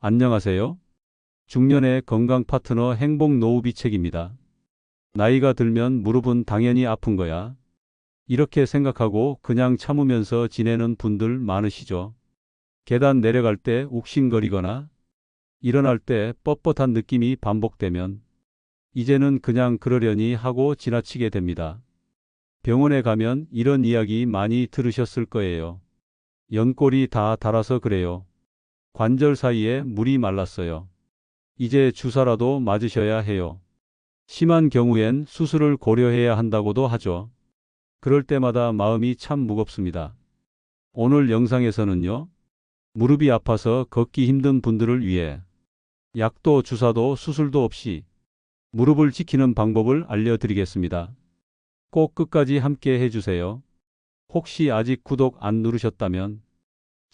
안녕하세요. 중년의 건강 파트너 행복 노후비 책입니다. 나이가 들면 무릎은 당연히 아픈 거야. 이렇게 생각하고 그냥 참으면서 지내는 분들 많으시죠? 계단 내려갈 때 욱신거리거나 일어날 때 뻣뻣한 느낌이 반복되면 이제는 그냥 그러려니 하고 지나치게 됩니다. 병원에 가면 이런 이야기 많이 들으셨을 거예요. 연골이 다 닳아서 그래요. 관절 사이에 물이 말랐어요. 이제 주사라도 맞으셔야 해요. 심한 경우엔 수술을 고려해야 한다고도 하죠. 그럴 때마다 마음이 참 무겁습니다. 오늘 영상에서는요, 무릎이 아파서 걷기 힘든 분들을 위해 약도 주사도 수술도 없이 무릎을 지키는 방법을 알려드리겠습니다. 꼭 끝까지 함께 해주세요. 혹시 아직 구독 안 누르셨다면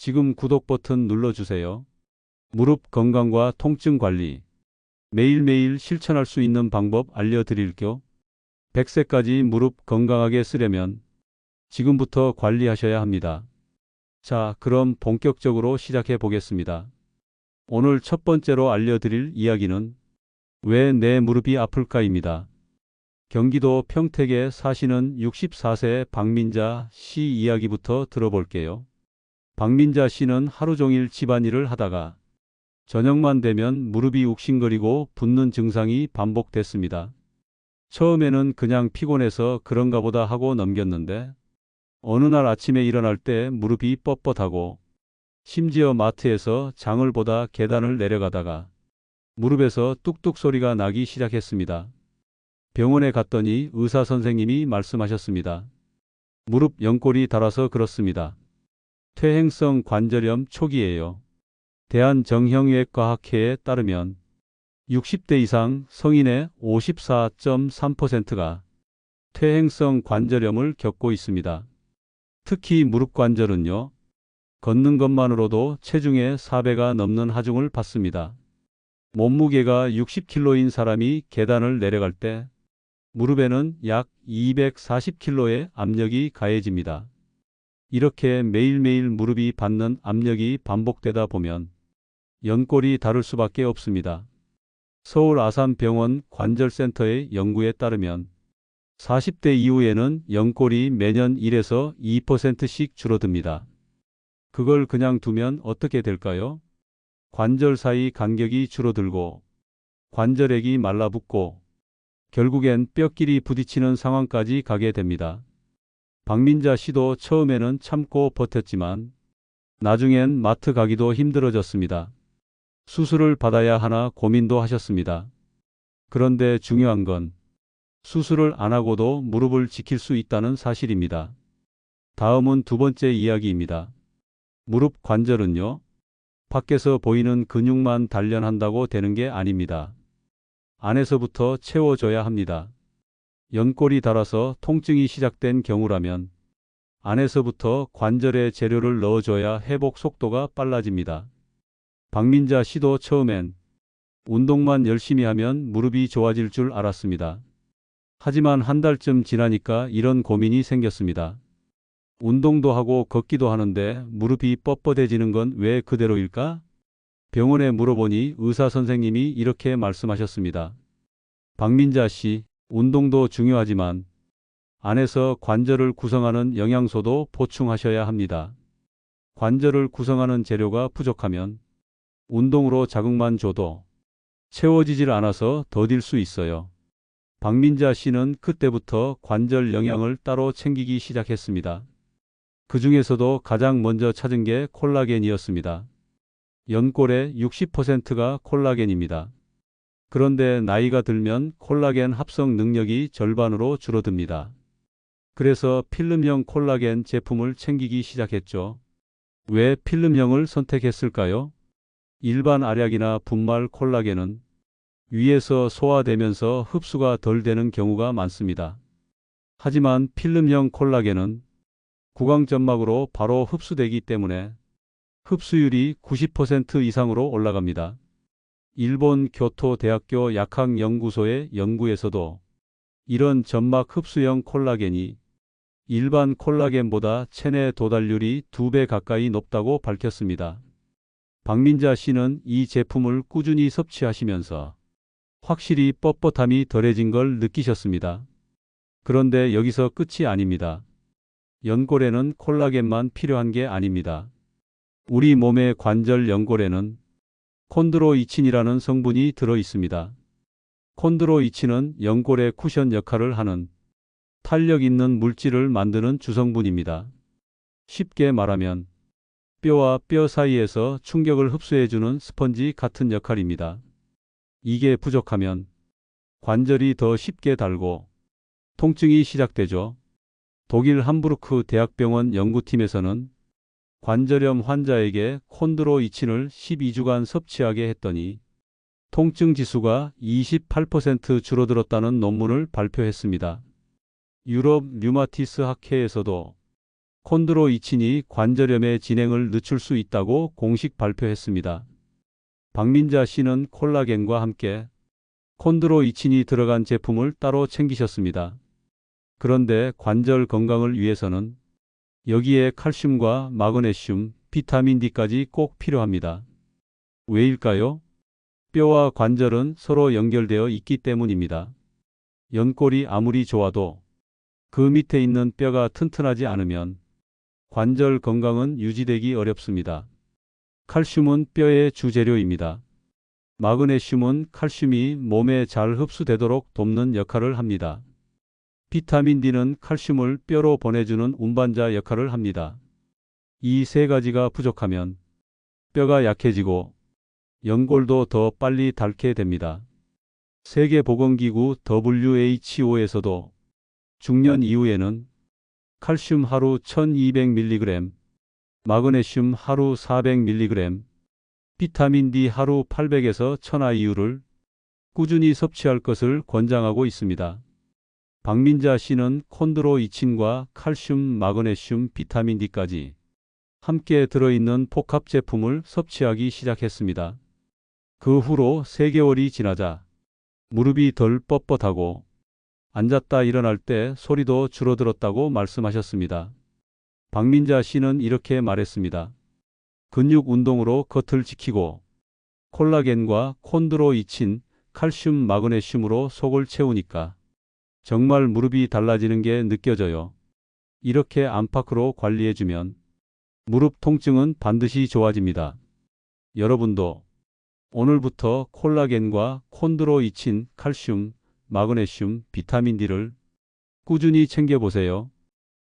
지금 구독 버튼 눌러주세요. 무릎 건강과 통증 관리, 매일매일 실천할 수 있는 방법 알려드릴게요. 100세까지 무릎 건강하게 쓰려면 지금부터 관리하셔야 합니다. 자, 그럼 본격적으로 시작해 보겠습니다. 오늘 첫 번째로 알려드릴 이야기는 왜 내 무릎이 아플까입니다. 경기도 평택에 사시는 64세 박민자 씨 이야기부터 들어볼게요. 박민자 씨는 하루 종일 집안일을 하다가 저녁만 되면 무릎이 욱신거리고 붓는 증상이 반복됐습니다. 처음에는 그냥 피곤해서 그런가 보다 하고 넘겼는데 어느 날 아침에 일어날 때 무릎이 뻣뻣하고 심지어 마트에서 장을 보다 계단을 내려가다가 무릎에서 뚝뚝 소리가 나기 시작했습니다. 병원에 갔더니 의사 선생님이 말씀하셨습니다. 무릎 연골이 닳아서 그렇습니다. 퇴행성 관절염 초기예요. 대한정형외과학회에 따르면 60대 이상 성인의 54.3%가 퇴행성 관절염을 겪고 있습니다. 특히 무릎 관절은요, 걷는 것만으로도 체중의 4배가 넘는 하중을 받습니다. 몸무게가 60kg인 사람이 계단을 내려갈 때 무릎에는 약 240kg의 압력이 가해집니다. 이렇게 매일매일 무릎이 받는 압력이 반복되다 보면 연골이 닳을 수밖에 없습니다. 서울 아산병원 관절센터의 연구에 따르면 40대 이후에는 연골이 매년 1에서 2%씩 줄어듭니다. 그걸 그냥 두면 어떻게 될까요? 관절 사이 간격이 줄어들고 관절액이 말라붙고 결국엔 뼈끼리 부딪히는 상황까지 가게 됩니다. 박민자 씨도 처음에는 참고 버텼지만 나중엔 마트 가기도 힘들어졌습니다. 수술을 받아야 하나 고민도 하셨습니다. 그런데 중요한 건 수술을 안 하고도 무릎을 지킬 수 있다는 사실입니다. 다음은 두 번째 이야기입니다. 무릎 관절은요, 밖에서 보이는 근육만 단련한다고 되는 게 아닙니다. 안에서부터 채워줘야 합니다. 연골이 닳아서 통증이 시작된 경우라면 안에서부터 관절에 재료를 넣어줘야 회복 속도가 빨라집니다. 박민자 씨도 처음엔 운동만 열심히 하면 무릎이 좋아질 줄 알았습니다. 하지만 한 달쯤 지나니까 이런 고민이 생겼습니다. 운동도 하고 걷기도 하는데 무릎이 뻣뻣해지는 건 왜 그대로일까? 병원에 물어보니 의사 선생님이 이렇게 말씀하셨습니다. 박민자 씨, 운동도 중요하지만 안에서 관절을 구성하는 영양소도 보충하셔야 합니다. 관절을 구성하는 재료가 부족하면 운동으로 자극만 줘도 채워지질 않아서 더딜 수 있어요. 박민자 씨는 그때부터 관절 영양을 따로 챙기기 시작했습니다. 그 중에서도 가장 먼저 찾은 게 콜라겐이었습니다. 연골의 60%가 콜라겐입니다. 그런데 나이가 들면 콜라겐 합성 능력이 절반으로 줄어듭니다. 그래서 필름형 콜라겐 제품을 챙기기 시작했죠. 왜 필름형을 선택했을까요? 일반 알약이나 분말 콜라겐은 위에서 소화되면서 흡수가 덜 되는 경우가 많습니다. 하지만 필름형 콜라겐은 구강점막으로 바로 흡수되기 때문에 흡수율이 90% 이상으로 올라갑니다. 일본 교토대학교 약학연구소의 연구에서도 이런 점막 흡수형 콜라겐이 일반 콜라겐보다 체내 도달률이 2배 가까이 높다고 밝혔습니다. 박민자 씨는 이 제품을 꾸준히 섭취하시면서 확실히 뻣뻣함이 덜해진 걸 느끼셨습니다. 그런데 여기서 끝이 아닙니다. 연골에는 콜라겐만 필요한 게 아닙니다. 우리 몸의 관절 연골에는 콘드로이친이라는 성분이 들어 있습니다. 콘드로이친은 연골의 쿠션 역할을 하는 탄력 있는 물질을 만드는 주성분입니다. 쉽게 말하면 뼈와 뼈 사이에서 충격을 흡수해주는 스펀지 같은 역할입니다. 이게 부족하면 관절이 더 쉽게 닳고 통증이 시작되죠. 독일 함부르크 대학병원 연구팀에서는 관절염 환자에게 콘드로이친을 12주간 섭취하게 했더니 통증 지수가 28% 줄어들었다는 논문을 발표했습니다. 유럽 류마티스 학회에서도 콘드로이친이 관절염의 진행을 늦출 수 있다고 공식 발표했습니다. 박민자 씨는 콜라겐과 함께 콘드로이친이 들어간 제품을 따로 챙기셨습니다. 그런데 관절 건강을 위해서는 여기에 칼슘과 마그네슘, 비타민 D까지 꼭 필요합니다. 왜일까요? 뼈와 관절은 서로 연결되어 있기 때문입니다. 연골이 아무리 좋아도 그 밑에 있는 뼈가 튼튼하지 않으면 관절 건강은 유지되기 어렵습니다. 칼슘은 뼈의 주재료입니다. 마그네슘은 칼슘이 몸에 잘 흡수되도록 돕는 역할을 합니다. 비타민 D는 칼슘을 뼈로 보내주는 운반자 역할을 합니다. 이 세 가지가 부족하면 뼈가 약해지고 연골도 더 빨리 닳게 됩니다. 세계보건기구 WHO에서도 중년 이후에는 칼슘 하루 1200mg, 마그네슘 하루 400mg, 비타민 D 하루 800에서 1000IU를 꾸준히 섭취할 것을 권장하고 있습니다. 박민자 씨는 콘드로이친과 칼슘, 마그네슘, 비타민 D까지 함께 들어있는 복합 제품을 섭취하기 시작했습니다. 그 후로 3개월이 지나자 무릎이 덜 뻣뻣하고 앉았다 일어날 때 소리도 줄어들었다고 말씀하셨습니다. 박민자 씨는 이렇게 말했습니다. 근육 운동으로 겉을 지키고 콜라겐과 콘드로이친, 칼슘, 마그네슘으로 속을 채우니까 정말 무릎이 달라지는 게 느껴져요. 이렇게 안팎으로 관리해주면 무릎 통증은 반드시 좋아집니다. 여러분도 오늘부터 콜라겐과 콘드로이친, 칼슘, 마그네슘, 비타민 D를 꾸준히 챙겨보세요.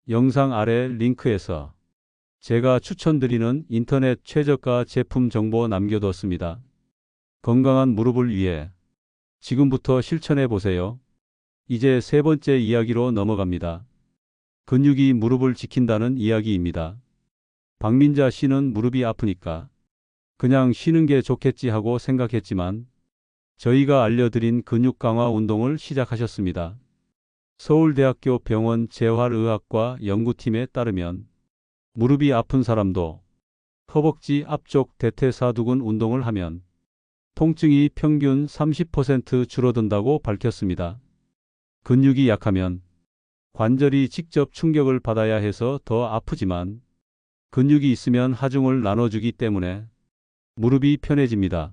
영상 아래 링크에서 제가 추천드리는 인터넷 최저가 제품 정보 남겨뒀습니다. 건강한 무릎을 위해 지금부터 실천해보세요. 이제 세 번째 이야기로 넘어갑니다. 근육이 무릎을 지킨다는 이야기입니다. 박민자 씨는 무릎이 아프니까 그냥 쉬는 게 좋겠지 하고 생각했지만 저희가 알려드린 근육 강화 운동을 시작하셨습니다. 서울대학교 병원 재활의학과 연구팀에 따르면 무릎이 아픈 사람도 허벅지 앞쪽 대퇴사두근 운동을 하면 통증이 평균 30% 줄어든다고 밝혔습니다. 근육이 약하면 관절이 직접 충격을 받아야 해서 더 아프지만 근육이 있으면 하중을 나눠주기 때문에 무릎이 편해집니다.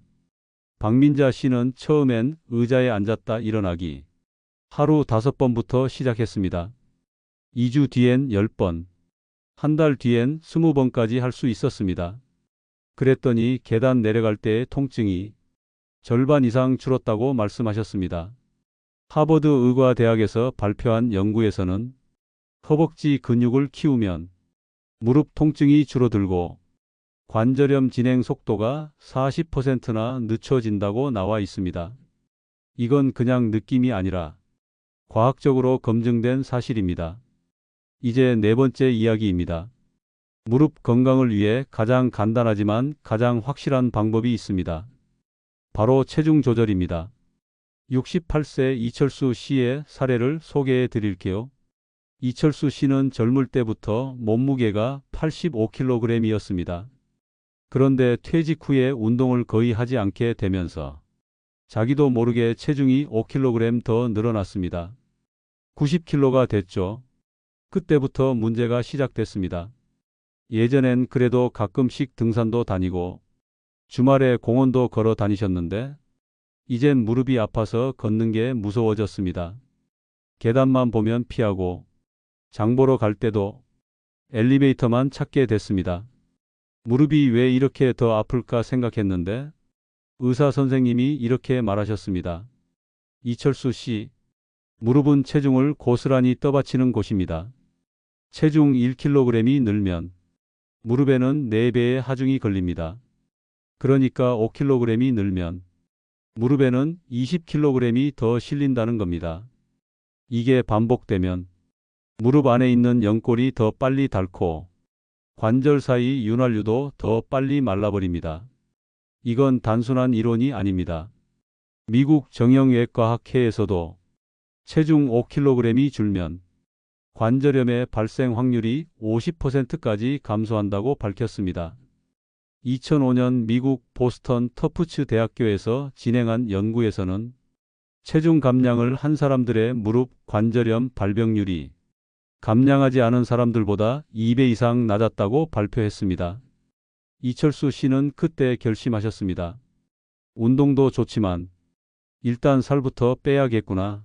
박민자 씨는 처음엔 의자에 앉았다 일어나기 하루 5번부터 시작했습니다. 2주 뒤엔 10번, 한 달 뒤엔 20번까지 할 수 있었습니다. 그랬더니 계단 내려갈 때의 통증이 절반 이상 줄었다고 말씀하셨습니다. 하버드 의과대학에서 발표한 연구에서는 허벅지 근육을 키우면 무릎 통증이 줄어들고 관절염 진행 속도가 40%나 늦춰진다고 나와 있습니다. 이건 그냥 느낌이 아니라 과학적으로 검증된 사실입니다. 이제 네 번째 이야기입니다. 무릎 건강을 위해 가장 간단하지만 가장 확실한 방법이 있습니다. 바로 체중 조절입니다. 68세 이철수 씨의 사례를 소개해 드릴게요. 이철수 씨는 젊을 때부터 몸무게가 85kg이었습니다. 그런데 퇴직 후에 운동을 거의 하지 않게 되면서 자기도 모르게 체중이 5kg 더 늘어났습니다. 90kg가 됐죠. 그때부터 문제가 시작됐습니다. 예전엔 그래도 가끔씩 등산도 다니고 주말에 공원도 걸어 다니셨는데 이젠 무릎이 아파서 걷는 게 무서워졌습니다. 계단만 보면 피하고 장 보러 갈 때도 엘리베이터만 찾게 됐습니다. 무릎이 왜 이렇게 더 아플까 생각했는데 의사 선생님이 이렇게 말하셨습니다. 이철수 씨, 무릎은 체중을 고스란히 떠받치는 곳입니다. 체중 1kg이 늘면 무릎에는 4배의 하중이 걸립니다. 그러니까 5kg이 늘면 무릎에는 20kg이 더 실린다는 겁니다. 이게 반복되면 무릎 안에 있는 연골이 더 빨리 닳고 관절 사이 윤활유도 더 빨리 말라버립니다. 이건 단순한 이론이 아닙니다. 미국 정형외과학회에서도 체중 5kg이 줄면 관절염의 발생 확률이 50%까지 감소한다고 밝혔습니다. 2005년 미국 보스턴 터프츠 대학교에서 진행한 연구에서는 체중 감량을 한 사람들의 무릎 관절염 발병률이 감량하지 않은 사람들보다 2배 이상 낮았다고 발표했습니다. 이철수 씨는 그때 결심하셨습니다. 운동도 좋지만 일단 살부터 빼야겠구나.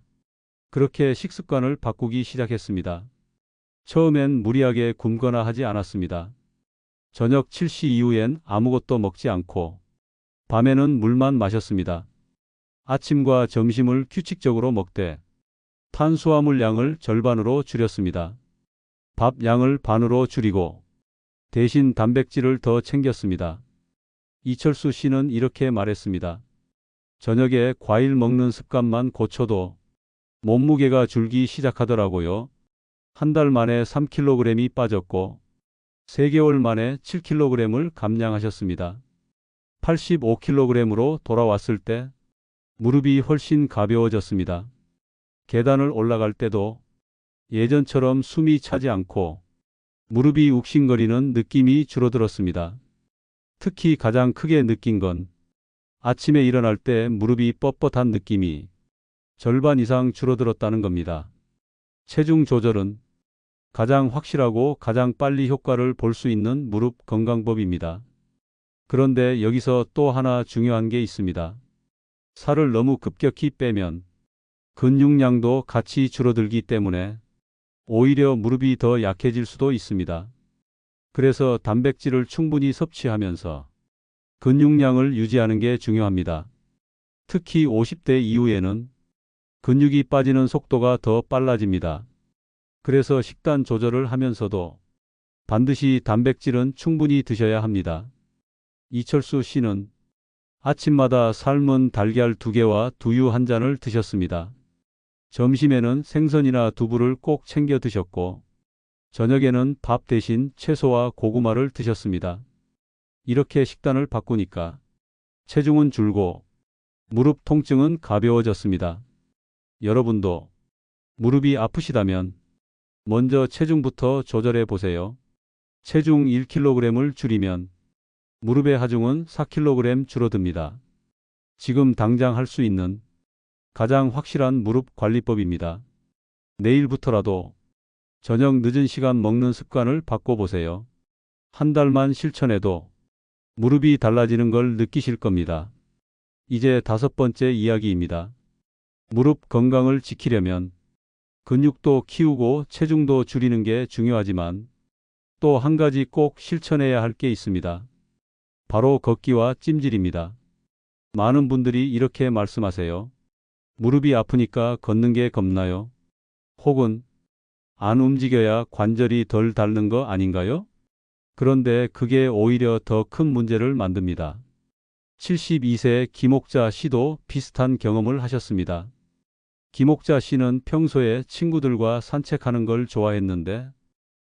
그렇게 식습관을 바꾸기 시작했습니다. 처음엔 무리하게 굶거나 하지 않았습니다. 저녁 7시 이후엔 아무것도 먹지 않고 밤에는 물만 마셨습니다. 아침과 점심을 규칙적으로 먹되 탄수화물 양을 절반으로 줄였습니다. 밥 양을 반으로 줄이고 대신 단백질을 더 챙겼습니다. 이철수 씨는 이렇게 말했습니다. 저녁에 과일 먹는 습관만 고쳐도 몸무게가 줄기 시작하더라고요. 한 달 만에 3kg이 빠졌고 3개월 만에 7kg을 감량하셨습니다. 85kg으로 돌아왔을 때 무릎이 훨씬 가벼워졌습니다. 계단을 올라갈 때도 예전처럼 숨이 차지 않고 무릎이 욱신거리는 느낌이 줄어들었습니다. 특히 가장 크게 느낀 건 아침에 일어날 때 무릎이 뻣뻣한 느낌이 절반 이상 줄어들었다는 겁니다. 체중 조절은 가장 확실하고 가장 빨리 효과를 볼 수 있는 무릎 건강법입니다. 그런데 여기서 또 하나 중요한 게 있습니다. 살을 너무 급격히 빼면 근육량도 같이 줄어들기 때문에 오히려 무릎이 더 약해질 수도 있습니다. 그래서 단백질을 충분히 섭취하면서 근육량을 유지하는 게 중요합니다. 특히 50대 이후에는 근육이 빠지는 속도가 더 빨라집니다. 그래서 식단 조절을 하면서도 반드시 단백질은 충분히 드셔야 합니다. 이철수 씨는 아침마다 삶은 달걀 2개와 두유 1잔을 드셨습니다. 점심에는 생선이나 두부를 꼭 챙겨 드셨고 저녁에는 밥 대신 채소와 고구마를 드셨습니다. 이렇게 식단을 바꾸니까 체중은 줄고 무릎 통증은 가벼워졌습니다. 여러분도 무릎이 아프시다면 먼저 체중부터 조절해 보세요. 체중 1kg을 줄이면 무릎의 하중은 4kg 줄어듭니다. 지금 당장 할 수 있는 가장 확실한 무릎 관리법입니다. 내일부터라도 저녁 늦은 시간 먹는 습관을 바꿔보세요. 한 달만 실천해도 무릎이 달라지는 걸 느끼실 겁니다. 이제 5번째 이야기입니다. 무릎 건강을 지키려면 근육도 키우고 체중도 줄이는 게 중요하지만 또 한 가지 꼭 실천해야 할 게 있습니다. 바로 걷기와 찜질입니다. 많은 분들이 이렇게 말씀하세요. 무릎이 아프니까 걷는 게 겁나요? 혹은 안 움직여야 관절이 덜 닳는 거 아닌가요? 그런데 그게 오히려 더 큰 문제를 만듭니다. 72세 김옥자 씨도 비슷한 경험을 하셨습니다. 김옥자 씨는 평소에 친구들과 산책하는 걸 좋아했는데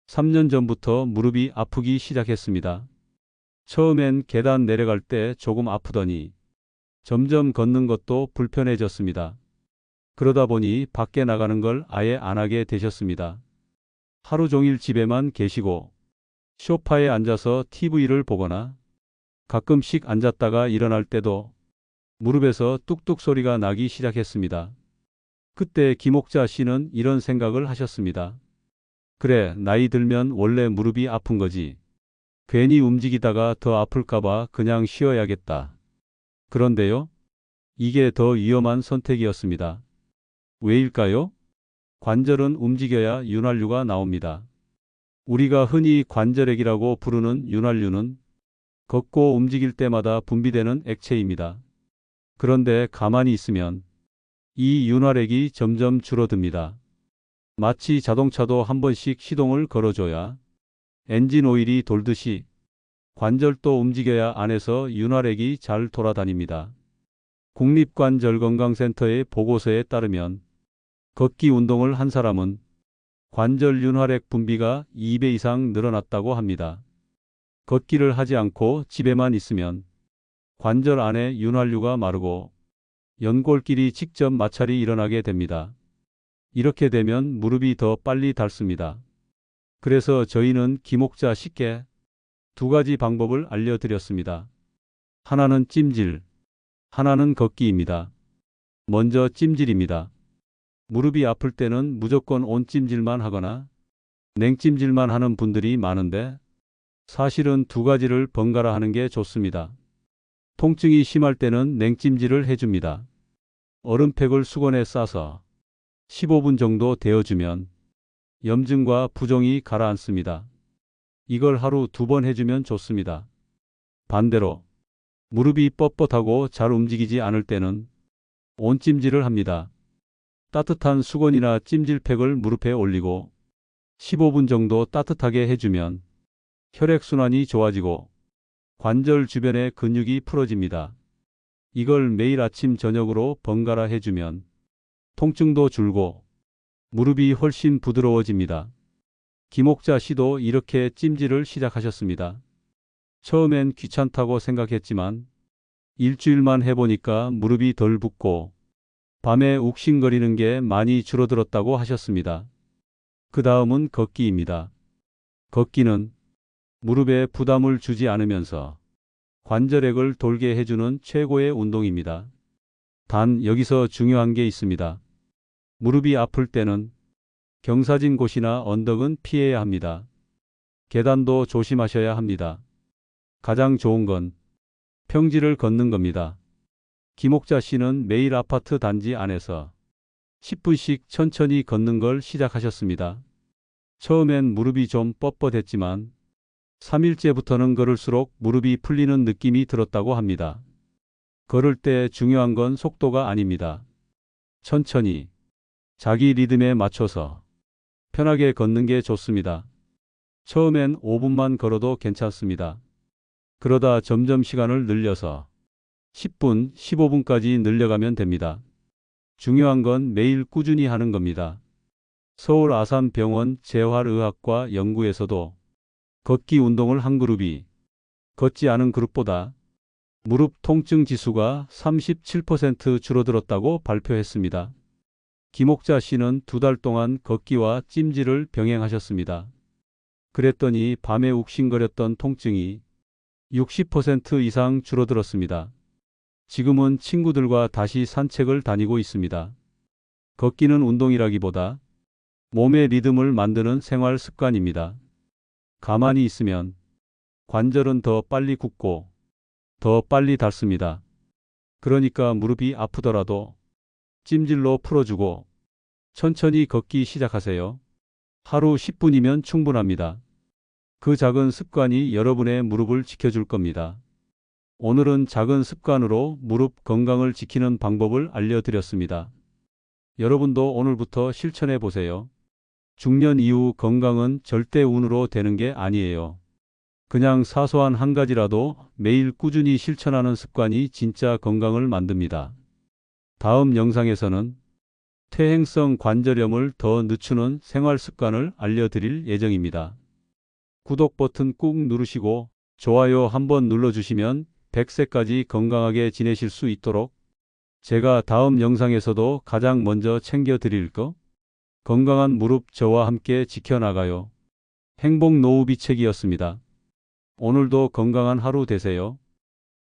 3년 전부터 무릎이 아프기 시작했습니다. 처음엔 계단 내려갈 때 조금 아프더니 점점 걷는 것도 불편해졌습니다. 그러다 보니 밖에 나가는 걸 아예 안 하게 되셨습니다. 하루 종일 집에만 계시고 소파에 앉아서 TV를 보거나 가끔씩 앉았다가 일어날 때도 무릎에서 뚝뚝 소리가 나기 시작했습니다. 그때 김옥자 씨는 이런 생각을 하셨습니다. 그래, 나이 들면 원래 무릎이 아픈 거지. 괜히 움직이다가 더 아플까봐 그냥 쉬어야겠다. 그런데요, 이게 더 위험한 선택이었습니다. 왜일까요? 관절은 움직여야 윤활유가 나옵니다. 우리가 흔히 관절액이라고 부르는 윤활유는 걷고 움직일 때마다 분비되는 액체입니다. 그런데 가만히 있으면 이 윤활액이 점점 줄어듭니다. 마치 자동차도 한 번씩 시동을 걸어줘야 엔진 오일이 돌듯이 관절도 움직여야 안에서 윤활액이 잘 돌아다닙니다. 국립관절건강센터의 보고서에 따르면 걷기 운동을 한 사람은 관절 윤활액 분비가 2배 이상 늘어났다고 합니다. 걷기를 하지 않고 집에만 있으면 관절 안에 윤활유가 마르고 연골끼리 직접 마찰이 일어나게 됩니다. 이렇게 되면 무릎이 더 빨리 닳습니다. 그래서 저희는 기목자 쉽게 두 가지 방법을 알려드렸습니다. 하나는 찜질, 하나는 걷기입니다. 먼저 찜질입니다. 무릎이 아플 때는 무조건 온찜질만 하거나 냉찜질만 하는 분들이 많은데 사실은 두 가지를 번갈아 하는 게 좋습니다. 통증이 심할 때는 냉찜질을 해줍니다. 얼음팩을 수건에 싸서 15분 정도 데워주면 염증과 부종이 가라앉습니다. 이걸 하루 2번 해주면 좋습니다. 반대로 무릎이 뻣뻣하고 잘 움직이지 않을 때는 온찜질을 합니다. 따뜻한 수건이나 찜질팩을 무릎에 올리고 15분 정도 따뜻하게 해주면 혈액순환이 좋아지고 관절 주변의 근육이 풀어집니다. 이걸 매일 아침 저녁으로 번갈아 해주면 통증도 줄고 무릎이 훨씬 부드러워집니다. 김옥자 씨도 이렇게 찜질을 시작하셨습니다. 처음엔 귀찮다고 생각했지만 일주일만 해보니까 무릎이 덜 붓고 밤에 욱신거리는 게 많이 줄어들었다고 하셨습니다. 그 다음은 걷기입니다. 걷기는 무릎에 부담을 주지 않으면서 관절액을 돌게 해주는 최고의 운동입니다. 단 여기서 중요한 게 있습니다. 무릎이 아플 때는 경사진 곳이나 언덕은 피해야 합니다. 계단도 조심하셔야 합니다. 가장 좋은 건 평지를 걷는 겁니다. 김옥자 씨는 매일 아파트 단지 안에서 10분씩 천천히 걷는 걸 시작하셨습니다. 처음엔 무릎이 좀 뻣뻣했지만 3일째부터는 걸을수록 무릎이 풀리는 느낌이 들었다고 합니다. 걸을 때 중요한 건 속도가 아닙니다. 천천히 자기 리듬에 맞춰서 편하게 걷는 게 좋습니다. 처음엔 5분만 걸어도 괜찮습니다. 그러다 점점 시간을 늘려서 10분, 15분까지 늘려가면 됩니다. 중요한 건 매일 꾸준히 하는 겁니다. 서울 아산병원 재활의학과 연구에서도 걷기 운동을 한 그룹이 걷지 않은 그룹보다 무릎 통증 지수가 37% 줄어들었다고 발표했습니다. 김옥자 씨는 2달 동안 걷기와 찜질을 병행하셨습니다. 그랬더니 밤에 욱신거렸던 통증이 60% 이상 줄어들었습니다. 지금은 친구들과 다시 산책을 다니고 있습니다. 걷기는 운동이라기보다 몸의 리듬을 만드는 생활 습관입니다. 가만히 있으면 관절은 더 빨리 굳고 더 빨리 닳습니다. 그러니까 무릎이 아프더라도 찜질로 풀어주고 천천히 걷기 시작하세요. 하루 10분이면 충분합니다. 그 작은 습관이 여러분의 무릎을 지켜줄 겁니다. 오늘은 작은 습관으로 무릎 건강을 지키는 방법을 알려드렸습니다. 여러분도 오늘부터 실천해 보세요. 중년 이후 건강은 절대 운으로 되는 게 아니에요. 그냥 사소한 한 가지라도 매일 꾸준히 실천하는 습관이 진짜 건강을 만듭니다. 다음 영상에서는 퇴행성 관절염을 더 늦추는 생활 습관을 알려드릴 예정입니다. 구독 버튼 꾹 누르시고 좋아요 한번 눌러주시면 100세까지 건강하게 지내실 수 있도록 제가 다음 영상에서도 가장 먼저 챙겨드릴 거 건강한 무릎 저와 함께 지켜나가요. 행복노후비책이었습니다. 오늘도 건강한 하루 되세요.